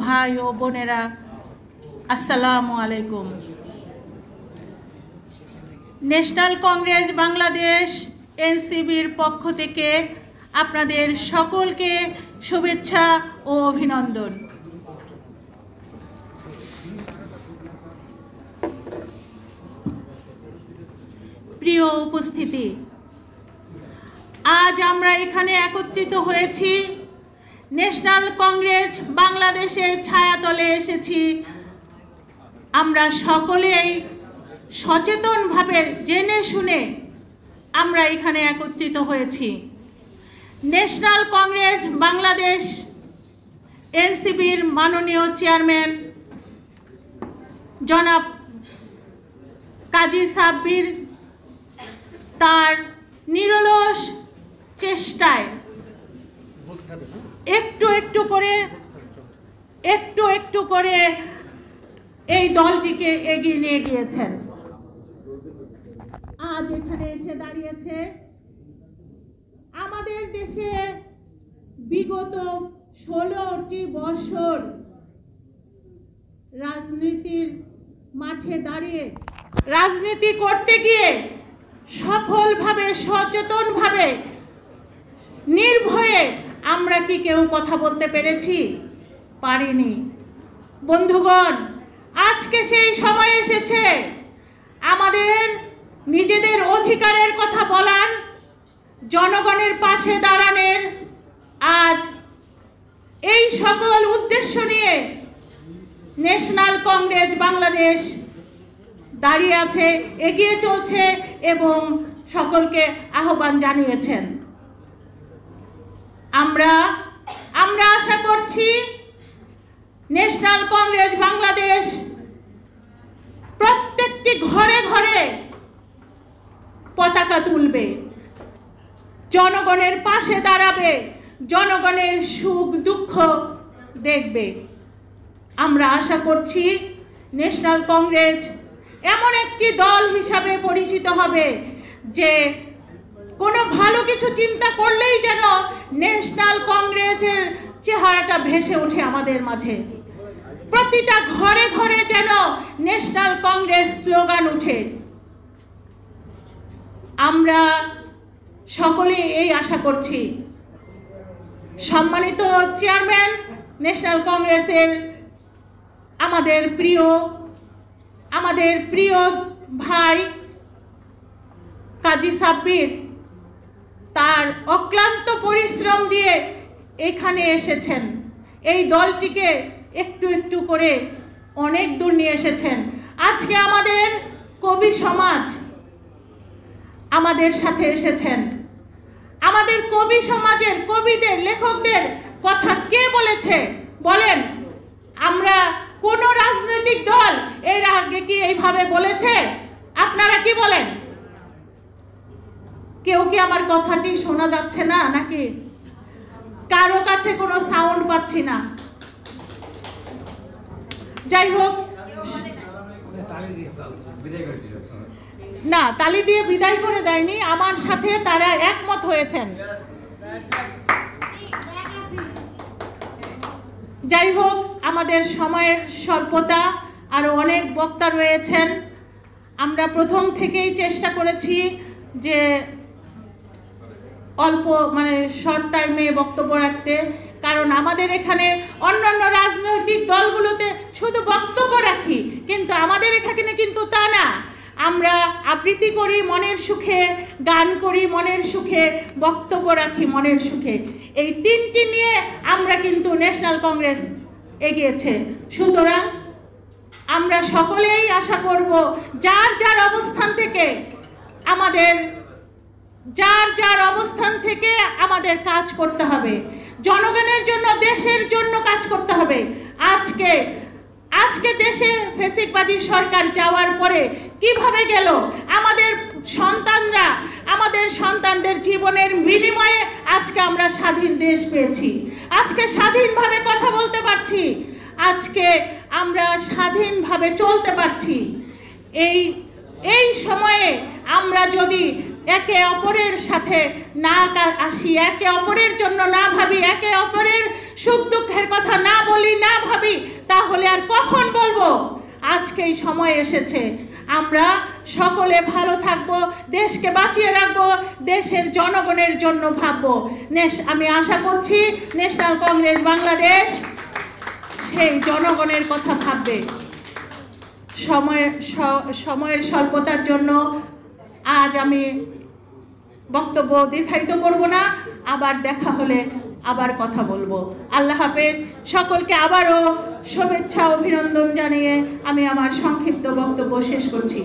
ভাই ও বোনেরা, আসসালামু আলাইকুম। ন্যাশনাল কংগ্রেস বাংলাদেশ এনসিবির পক্ষ থেকে আপনাদের সকলকে শুভেচ্ছা ও অভিনন্দন। প্রিয় উপস্থিতি, আজ আমরা এখানে একত্রিত হয়েছি ন্যাশনাল কংগ্রেস বাংলাদেশের ছায়াতলে এসেছি। আমরা সকলেই সচেতনভাবে জেনে শুনে আমরা এখানে একত্রিত হয়েছি। ন্যাশনাল কংগ্রেস বাংলাদেশ এনসিবির মাননীয় চেয়ারম্যান জনাব কাজী সাব্বির তার নিরলস চেষ্টায় একটু একটু করে এই দলটিকে এগিয়ে নিয়ে গিয়েছেন। আজ এখানে এসে দাঁড়িয়েছে। আমাদের দেশে বিগত 16টি বছর রাজনীতির মাঠে দাঁড়িয়ে রাজনীতি করতে গিয়ে সফলভাবে সচেতনভাবে নির্ভয়ে আমরা কি কেউ কথা বলতে পেরেছি? পারিনি। বন্ধুগণ, আজকে সেই সময় এসেছে আমাদের নিজেদের অধিকারের কথা বলার, জনগণের পাশে দাঁড়ানোর। আজ এই সকল উদ্দেশ্য নিয়ে ন্যাশনাল কংগ্রেস বাংলাদেশ দাঁড়িয়ে আছে, এগিয়ে চলছে এবং সকলকে আহ্বান জানিয়েছেন। আমরা আশা করছি ন্যাশনাল কংগ্রেস বাংলাদেশ প্রত্যেকটি ঘরে ঘরে পতাকা তুলবে, জনগণের পাশে দাঁড়াবে, জনগণের সুখ দুঃখ দেখবে। আমরা আশা করছি ন্যাশনাল কংগ্রেস এমন একটি দল হিসাবে পরিচিত হবে যে কোনো ভালো কিছু চিন্তা করলেই যেন ন্যাশনাল কংগ্রেসের চেহারাটা ভেসে ওঠে আমাদের মাঝে। প্রতিটা ঘরে ঘরে যেন ন্যাশনাল কংগ্রেস স্লোগান ওঠে। আমরা সকলে এই আশা করছি। সম্মানিত চেয়ারম্যান ন্যাশনাল কংগ্রেসের আমাদের প্রিয় ভাই কাজী সাব্বির তার অক্লান্ত পরিশ্রম দিয়ে এখানে এসেছেন। এই দলটিকে একটু করে অনেক দূর নিয়ে এসেছেন। আজকে আমাদের কবি সমাজ আমাদের সাথে এসেছেন। আমাদের কবি সমাজের কবিদের, লেখকদের কথা কে বলেছে বলেন? আমরা কোন রাজনৈতিক দল এর আগে কি এইভাবে বলেছে? আপনারা কি বলেন? কেউ কি আমার কথাটি শোনা যাচ্ছে না নাকি? কারো কাছে কোনো সাউন্ড পাচ্ছি না। যাই হোক, না, তালি দিয়ে বিদায় করে দেয়নি, আমার সাথে তারা একমত হয়েছেন। যাই হোক, আমাদের সময়ের স্বল্পতা, আরো অনেক বক্তা রয়েছেন। আমরা প্রথম থেকেই চেষ্টা করেছি যে অল্প শর্ট টাইমে বক্তব্য রাখতে, কারণ আমাদের এখানে অন্যান্য রাজনৈতিক দলগুলোতে শুধু বক্তব্য রাখি, কিন্তু আমাদের এখানে কিন্তু তা না। আমরা আবৃত্তি করি মনের সুখে, গান করি মনের সুখে, বক্তব্য রাখি মনের সুখে। এই তিনটি নিয়ে আমরা কিন্তু ন্যাশনাল কংগ্রেস এগিয়েছে। সুতরাং আমরা সকলেই আশা করব যার অবস্থান থেকে আমাদের কাজ করতে হবে, জনগণের জন্য, দেশের জন্য কাজ করতে হবে। আজকে দেশে ফ্যাসিবাদী সরকার যাওয়ার পরে কিভাবে গেল? আমাদের সন্তানদের জীবনের বিনিময়ে আজকে আমরা স্বাধীন দেশ পেয়েছি। আজকে স্বাধীনভাবে কথা বলতে পারছি, আজকে আমরা স্বাধীনভাবে চলতে পারছি। এই সময়ে আমরা যদি একে অপরের সাথে না আসি, একে অপরের জন্য না ভাবি, একে অপরের সুখ দুঃখের কথা না বলি, না ভাবি, তাহলে আর কখন বলবো? আজকেই সময় এসেছে, আমরা সকলে ভালো থাকবো, দেশকে বাঁচিয়ে রাখবো, দেশের জনগণের জন্য ভাববো। আমি আশা করছি ন্যাশনাল কংগ্রেস বাংলাদেশ সেই জনগণের কথা ভাববে। সময়ের স্বল্পতার জন্য আজ আমি বক্তব্য দীর্ঘায়িত করব না, আবার দেখা হলে আবার কথা বলবো। আল্লাহ হাফেজ। সকলকে আবারও শুভেচ্ছা অভিনন্দন জানিয়ে আমি আমার সংক্ষিপ্ত বক্তব্য শেষ করছি।